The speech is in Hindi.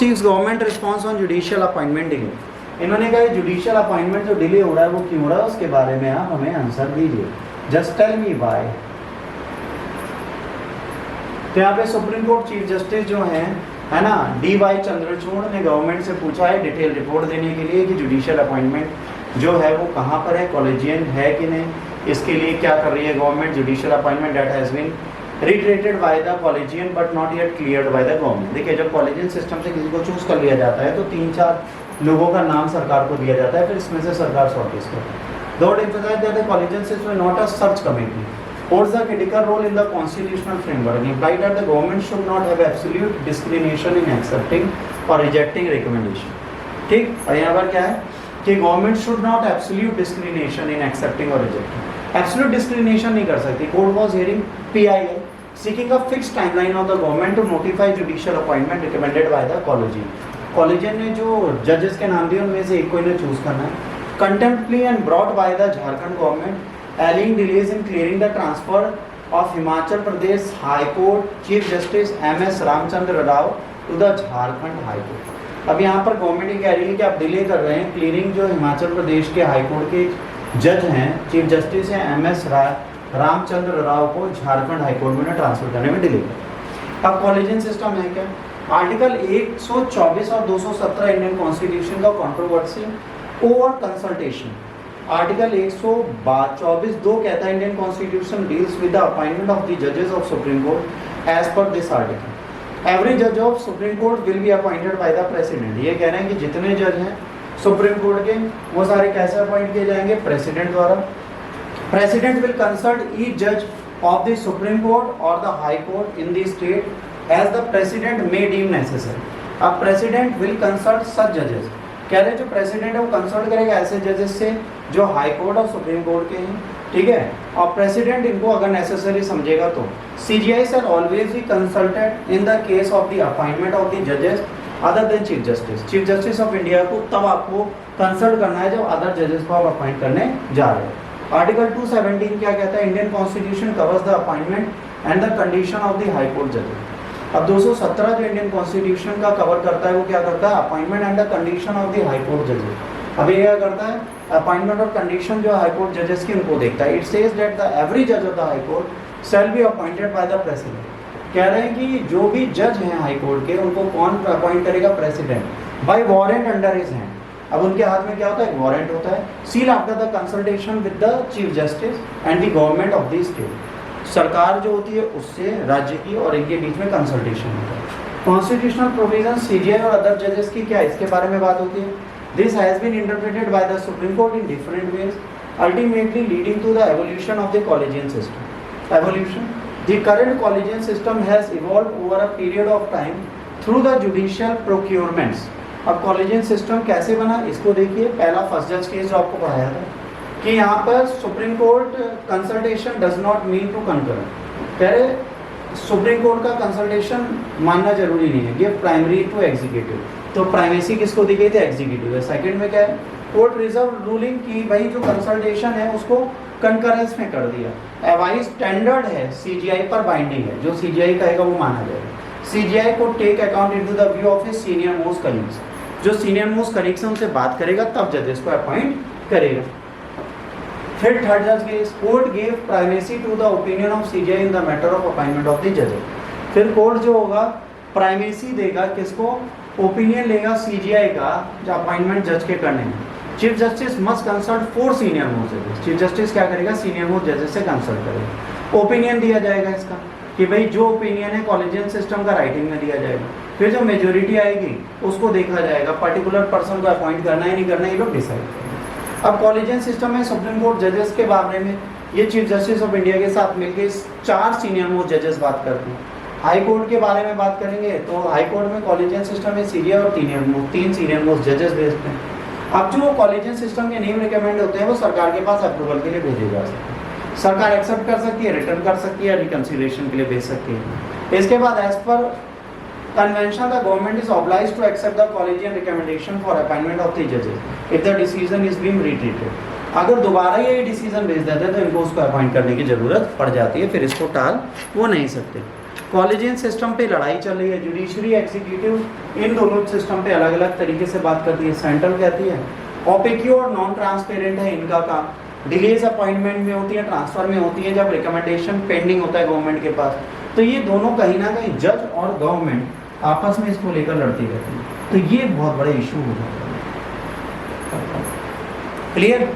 Seeks government response on judicial appointment delay. इन्होंने कहा जुडिशियल अपॉइंटमेंट जो डिले हो रहा है वो क्यों हो रहा है उसके बारे में आप हमें आंसर दीजिए। Just tell me why. तो यहाँ पे सुप्रीम कोर्ट चीफ जस्टिस जो हैं है ना D.Y. चंद्रचूड़ ने गवर्नमेंट से पूछा है डिटेल रिपोर्ट देने के लिए कि जुडिशियल अपॉइंटमेंट जो है वो कहाँ पर है, कॉलेजियन है कि नहीं, इसके लिए क्या कर रही है government. Judicial appointment that has been reiterated by the collegium but not yet cleared by the government. देखिए जब कॉलेजियन सिस्टम से किसी को चूज कर लिया जाता है तो 3-4 लोगों का नाम सरकार को दिया जाता है, फिर इसमें से सरकार शॉर्टलिस्ट करती है। Though emphasized that the collegians is not a search committee, holds a critical role in the constitutional framework, implied that the government should not have absolute discrimination in accepting or rejecting recommendation। ठीक, और यहाँ पर क्या है कि government should not absolute discrimination in accepting और रिजेक्टिंग। एब्सोल्यूट डिस्क्रिमिनेशन नहीं कर सकती। Court was hearing PIL seeking a fixed timeline of the government to notify judicial appointment recommended by the collegian। Collegian ने जो जजेस के नाम दिए उनमें से एक को इन्हें चूज करना है। Contempt plea and brought by the Jharkhand government, alleging delays in clearing the transfer of Himachal Pradesh High Court Chief Justice M.S. Ramchandra Rao to the Jharkhand High Court। अब यहाँ पर गवर्नमेंट ये कह रही है कि आप डिले कर रहे हैं क्लियरिंग जो हिमाचल प्रदेश के हाई कोर्ट के जज हैं, चीफ जस्टिस हैं M.S. रामचंद्र राव को झारखंड हाई कोर्ट में ट्रांसफर करने में डिले कर। अब कॉलेजियन सिस्टम है क्या, आर्टिकल 124 और 217 इंडियन कॉन्स्टिट्यूशन का कंट्रोवर्सी ओवर कंसल्टेशन। आर्टिकल 124(2) कहता है Indian constitution deals with the appointment of the जजेस of supreme court as per this article. Every जज of supreme court will be appointed by the president. ये कह रहे हैं कि जितने जज हैं सुप्रीम कोर्ट के वो सारे कैसे अपॉइंट किए जाएंगे, प्रेसिडेंट द्वारा। President will consult each judge of the Supreme Court or the High Court in the state as the President may deem necessary। अब President will consult such judges। कह रहे जो President है वो कंसल्ट करेगा ऐसे जजेस से जो हाई कोर्ट और सुप्रीम कोर्ट के हैं, ठीक है, और President इनको अगर नेसेसरी समझेगा तो। CJI shall always be consulted in the case of the appointment of the judges other than Chief Justice। Chief Justice of India को तब आपको कंसल्ट करना है जब अदर जजेस को आप अपॉइंट करने जा रहे हैं। आर्टिकल 217 क्या कहता है, Indian constitution covers the appointment and the condition of the high court जजेस। अब 217 जो इंडियन कॉन्स्टिट्यूशन का कवर करता है वो क्या करता है, appointment and the condition of the high court जजेस। अब ये क्या करता है, अपॉइंटमेंट और कंडीशन जो हाई कोर्ट जजेस की उनको देखता है। It says that the every जज of the high court shall be appointed by the president. कह रहे हैं कि जो भी जज हैं हाई कोर्ट के उनको कौन अपॉइंट करेगा, president, by warrant under his hand. अब उनके हाथ में क्या होता है, एक वारंट होता है, seal after the consultation with the chief justice and the government of the state. सरकार जो होती है उससे राज्य की और इनके बीच में कंसल्टेशन होता है। कॉन्स्टिट्यूशनल प्रोविजन CJI और अदर जजेस की क्या इसके बारे में बात होती है। This has been interpreted by the supreme court in different ways, ultimately leading to the evolution of the collegium system. Evolution, the current collegium system has evolved over a period of time through the judicial procurements. अब कॉलेजियन सिस्टम कैसे बना इसको देखिए। पहला फर्स्ट जज केस जो आपको पढ़ाया था कि यहाँ पर supreme court consultation does not mean to concur. कह रहे सुप्रीम कोर्ट का कंसल्टेशन मानना जरूरी नहीं है, ये प्राइमरी टू एग्जीक्यूटिव। तो प्राइमेसी किसको दी गई थी, एग्जीक्यूटिव है। सेकंड में क्या है, कोर्ट रिजर्व रूलिंग की भाई जो कंसल्टेशन है उसको कंकरेंस में कर दिया। एवाइज स्टैंडर्ड है, CJI पर बाइंडिंग है, जो CJI कहेगा वो माना जाएगा। CJI को take account into the view of his senior most colleagues. जो सीनियर मोस्ट कलीग से उनसे बात करेगा तब जजेस को अपॉइंट करेगा। फिर थर्ड जज case, court give primacy to the opinion of CJI in the matter of appointment of the जजेस। फिर कोर्ट जो होगा प्राइमेसी देगा किसको, ओपिनियन लेगा CJI का जो अपॉइंटमेंट जज के करने में। Chief justice must consult 4 senior most जजेस। चीफ जस्टिस क्या करेगा, सीनियर मोस्ट जजेस से कंसल्ट करेगा। ओपिनियन दिया जाएगा इसका कि भाई जो ओपिनियन है कॉलेजियन सिस्टम का राइटिंग में दिया जाएगा। फिर जो मेजोरिटी आएगी उसको देखा जाएगा, पर्टिकुलर पर्सन को अपॉइंट करना है नहीं करना ये लोग डिसाइड करेंगे। अब कॉलेजियन सिस्टम में सुप्रीम कोर्ट जजेस के बारे में ये चीफ जस्टिस ऑफ इंडिया के साथ मिलकर 4 सीनियर मोस्ट जजेस बात करते हैं। हाई कोर्ट के बारे में बात करेंगे तो हाई कोर्ट में कॉलेजियन सिस्टम में CJI और 3 सीनियर मोस्ट जजेस भेजते हैं। अब जो कॉलेजियन सिस्टम के नेम रिकमेंड होते हैं वो सरकार के पास अप्रूवल के लिए भेजे जा सकते हैं। सरकार एक्सेप्ट कर सकती है, रिटर्न कर सकती है, रिकंसिलिएशन के लिए भेज सकती है। इसके बाद as per convention the government is obliged to accept the collegium recommendation for appointment of the जजेस if the decision is being reiterated. अगर दोबारा ये डिसीजन भेज देते हैं तो इनको उसको अपॉइंट करने की जरूरत पड़ जाती है, फिर इसको टाल वो नहीं सकते। कॉलेजियन सिस्टम पे लड़ाई चल रही है, जुडिशरी एग्जीक्यूटिव इन दोनों सिस्टम पे अलग अलग तरीके से बात करती है। सेंट्रल कहती है ओपेक्यू और नॉन ट्रांसपेरेंट है इनका काम, डिलेज अपॉइंटमेंट में होती है, ट्रांसफर में होती है जब रिकमेंडेशन पेंडिंग होता है गवर्नमेंट के पास। तो ये दोनों कहीं ना कहीं जज और गवर्नमेंट आपस में इसको लेकर लड़ती रहती है, तो ये बहुत बड़े इशू हो जाता है। क्लियर?